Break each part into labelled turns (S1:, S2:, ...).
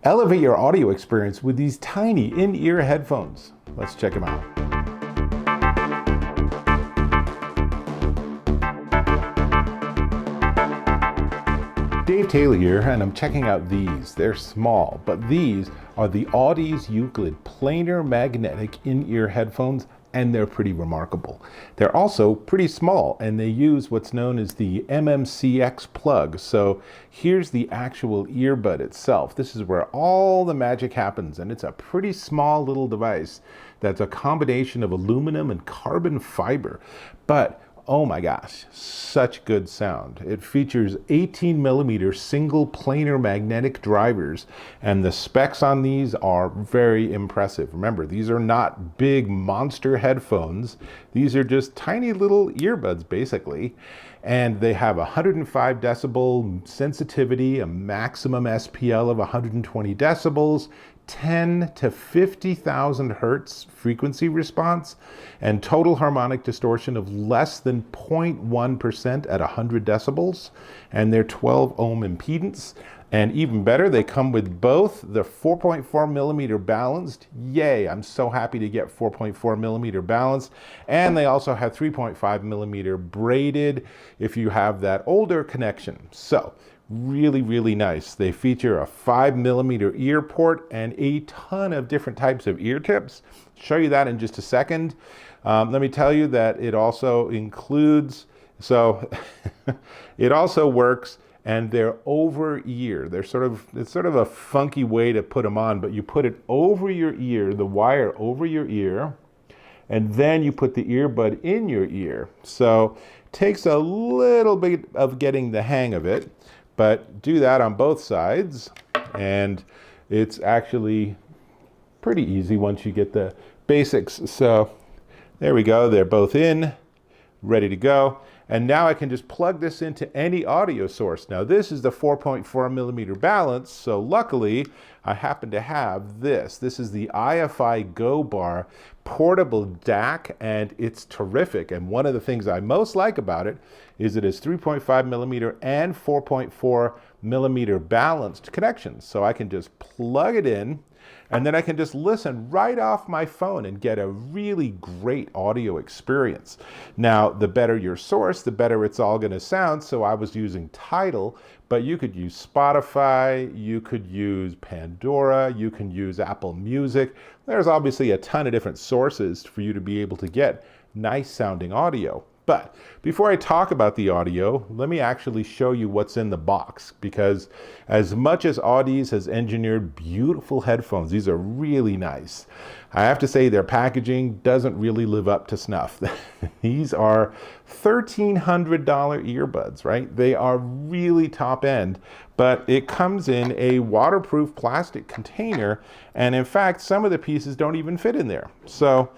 S1: Elevate your audio experience with these tiny in-ear headphones. Let's check them out. Dave Taylor here, and I'm checking out these. They're small, but these are the Audeze Euclid Planar magnetic in-ear headphones, and they're pretty remarkable. They're also pretty small, and they use what's known as the MMCX plug. So here's the actual earbud itself. This is where all the magic happens, and it's a pretty small little device that's a combination of aluminum and carbon fiber. But oh my gosh, such good sound. It features 18 millimeter single planar magnetic drivers, and the specs on these are very impressive. Remember, these are not big monster headphones. These are just tiny little earbuds basically. And they have 105 decibel sensitivity, a maximum SPL of 120 decibels, 10 to 50,000 hertz frequency response, and total harmonic distortion of less than 0.1% at 100 decibels, and they're 12 ohm impedance. And even better, they come with both the 4.4 millimeter balanced. Yay, I'm so happy to get 4.4 millimeter balanced. And they also have 3.5 millimeter braided if you have that older connection. So really, really nice. They feature a 5 millimeter ear port and a ton of different types of ear tips. Show you that in just a second. Let me tell you that it also includes, it also works, and they're over ear. It's sort of a funky way to put them on, but you put it over your ear, the wire over your ear, and then you put the earbud in your ear. So it takes a little bit of getting the hang of it, but do that on both sides, and it's actually pretty easy once you get the basics. So there we go, they're both in, ready to go. And now I can just plug this into any audio source. Now this is the 4.4 millimeter balance, so luckily I happen to have this. This is the iFi Go Bar portable DAC, and it's terrific. And one of the things I most like about it is it is 3.5 millimeter and 4.4 millimeter balanced connections. So I can just plug it in, and then I can just listen right off my phone and get a really great audio experience. Now, the better your source, the better it's all going to sound. So I was using Tidal, but you could use Spotify, you could use Pandora, you can use Apple Music. There's obviously a ton of different sources for you to be able to get nice sounding audio. But before I talk about the audio, let me actually show you what's in the box, because as much as Audeze has engineered beautiful headphones, these are really nice, I have to say their packaging doesn't really live up to snuff. These are $1,300 earbuds, right? They are really top end, but it comes in a waterproof plastic container, and in fact, some of the pieces don't even fit in there. So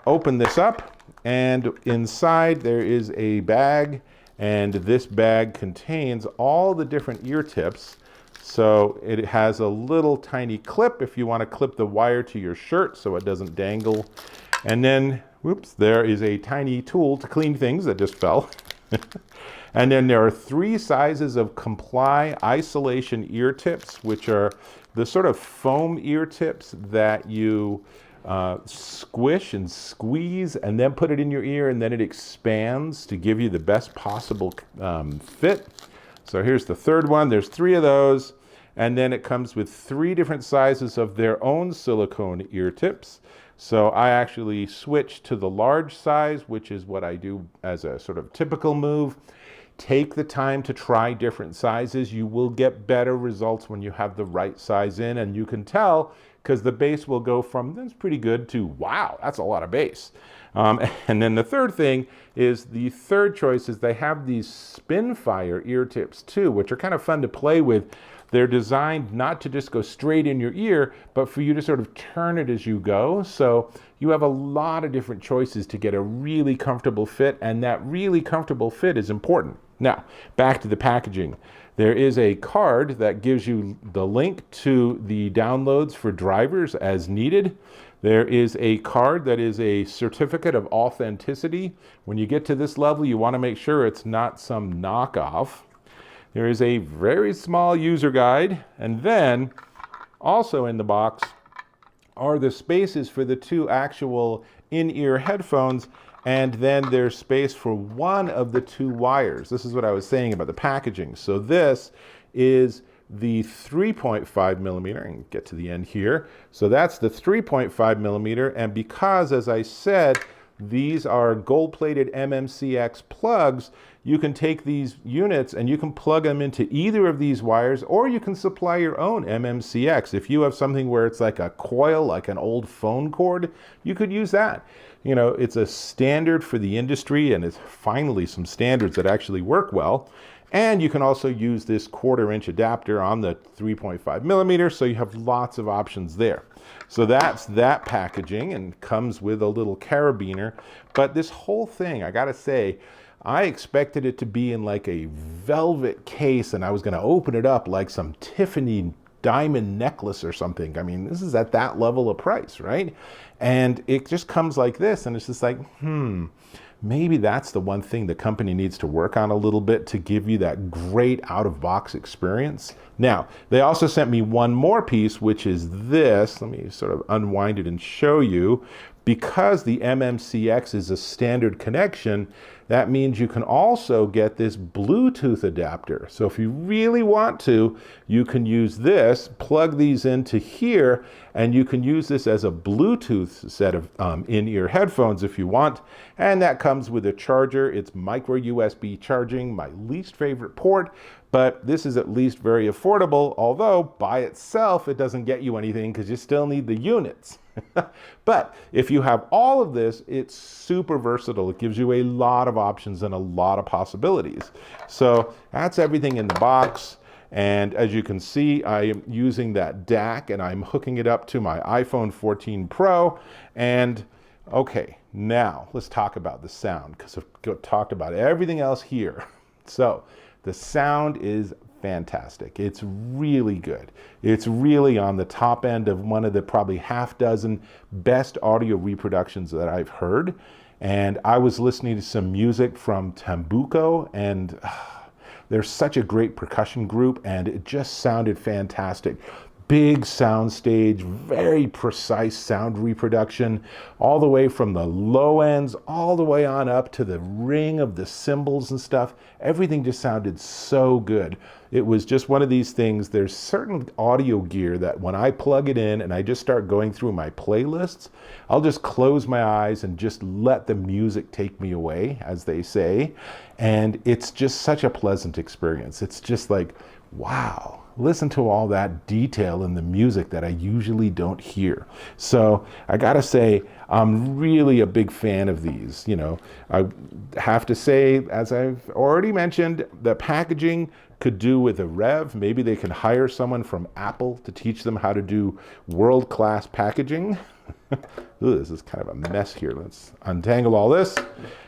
S1: open this up. And inside there is a bag, and this bag contains all the different ear tips. So it has a little tiny clip if you want to clip the wire to your shirt so it doesn't dangle. And then, whoops, there is a tiny tool to clean things that just fell. And then there are 3 sizes of Comply isolation ear tips, which are the sort of foam ear tips that you squish and squeeze and then put it in your ear, and then it expands to give you the best possible fit. So here's the third one. There's 3 of those, and then it comes with 3 different sizes of their own silicone ear tips. So I actually switched to the large size, which is what I do as a sort of typical move. Take the time to try different sizes. You will get better results when you have the right size in, and you can tell because the bass will go from that's pretty good to wow, that's a lot of bass. And then the third thing is the third choice is they have these Spinfire ear tips too, which are kind of fun to play with. They're designed not to just go straight in your ear, but for you to sort of turn it as you go. So you have a lot of different choices to get a really comfortable fit, and that really comfortable fit is important. Now, back to the packaging. There is a card that gives you the link to the downloads for drivers as needed. There is a card that is a certificate of authenticity. When you get to this level, you want to make sure it's not some knockoff. There is a very small user guide, and then Also in the box are the spaces for the two actual in-ear headphones, and then there's space for one of the two wires. This is what I was saying about the packaging. So this is the 3.5 millimeter, and get to the end here. So that's the 3.5 millimeter, and because, as I said, these are gold-plated MMCX plugs, you can take these units and you can plug them into either of these wires, or you can supply your own MMCX. If you have something where it's like a coil, like an old phone cord, you could use that. You know, it's a standard for the industry, and it's finally some standards that actually work well. And you can also use this 1/4-inch adapter on the 3.5 millimeter, so you have lots of options there. So that's that packaging, and comes with a little carabiner. But this whole thing, I gotta say, I expected it to be in like a velvet case, and I was gonna open it up like some Tiffany diamond necklace or something. I mean, this is at that level of price, right? And it just comes like this, and it's just like, maybe that's the one thing the company needs to work on a little bit to give you that great out-of-box experience. Now, they also sent me one more piece, which is this. Let me sort of unwind it and show you. Because the MMCX is a standard connection, that means you can also get this Bluetooth adapter. So if you really want to, you can use this, plug these into here, and you can use this as a Bluetooth set of in-ear headphones if you want. And that comes with a charger. It's micro USB charging, my least favorite port, but this is at least very affordable, although by itself it doesn't get you anything because you still need the units. But if you have all of this, it's super versatile. It gives you a lot of options and a lot of possibilities. So that's everything in the box. And as you can see, I am using that DAC, and I'm hooking it up to my iPhone 14 Pro. And okay, now let's talk about the sound, because I've talked about everything else here. So the sound is fantastic. It's really good. It's really on the top end of one of the probably half dozen best audio reproductions that I've heard. And I was listening to some music from Tambuco, and they're such a great percussion group, and it just sounded fantastic. Big sound stage, very precise sound reproduction, all the way from the low ends, all the way on up to the ring of the cymbals and stuff. Everything just sounded so good. It was just one of these things. There's certain audio gear that when I plug it in and I just start going through my playlists, I'll just close my eyes and just let the music take me away, as they say. And it's just such a pleasant experience. It's just like, wow. Listen to all that detail in the music that I usually don't hear. So I gotta say, I'm really a big fan of these. You know, I have to say, as I've already mentioned, the packaging could do with a rev. Maybe they can hire someone from Apple to teach them how to do world-class packaging. Ooh, this is kind of a mess here. Let's untangle all this.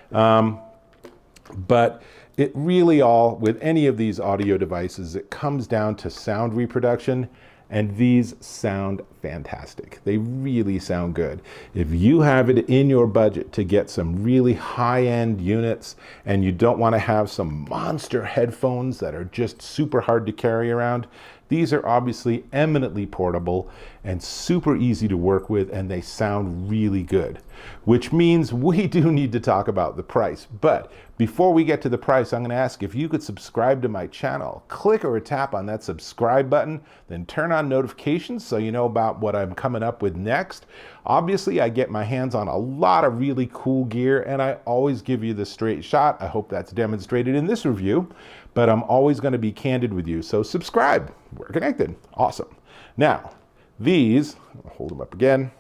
S1: But it really all, with any of these audio devices, it comes down to sound reproduction, and these sound fantastic. They really sound good. If you have it in your budget to get some really high-end units, and you don't want to have some monster headphones that are just super hard to carry around, these are obviously eminently portable and super easy to work with, and they sound really good, which means we do need to talk about the price. But before we get to the price, I'm going to ask if you could subscribe to my channel. Click or tap on that subscribe button, then turn on notifications so you know about what I'm coming up with next. Obviously, I get my hands on a lot of really cool gear, and I always give you the straight shot. I hope that's demonstrated in this review, but I'm always going to be candid with you. So subscribe. We're connected. Awesome. Now, these, I'll hold them up again,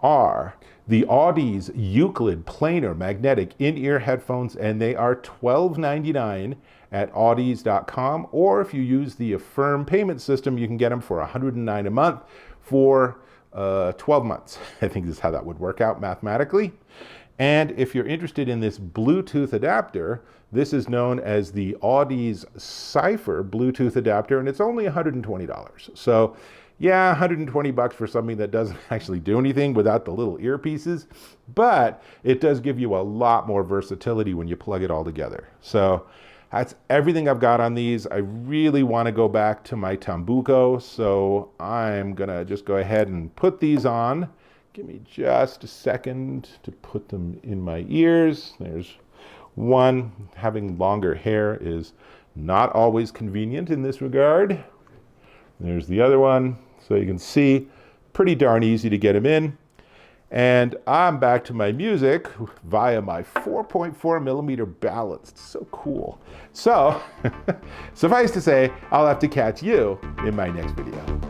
S1: are the Audeze Euclid Planar magnetic in-ear headphones, and they are $12.99 at audeze.com, or if you use the Affirm payment system, you can get them for $109 a month for 12 months. I think this is how that would work out mathematically. And if you're interested in this Bluetooth adapter, this is known as the Audeze Cipher Bluetooth adapter, and it's only $120. So yeah, 120 bucks for something that doesn't actually do anything without the little earpieces, but it does give you a lot more versatility when you plug it all together. So That's everything I've got on these. I really want to go back to my tambuco, so I'm gonna just go ahead and put these on. Give me just a second to put them in my ears. There's one. Having longer hair is not always convenient in this regard. There's the other one. So you can see, pretty darn easy to get them in. And I'm back to my music via my 4.4 millimeter balance. It's so cool. So, suffice to say, I'll have to catch you in my next video.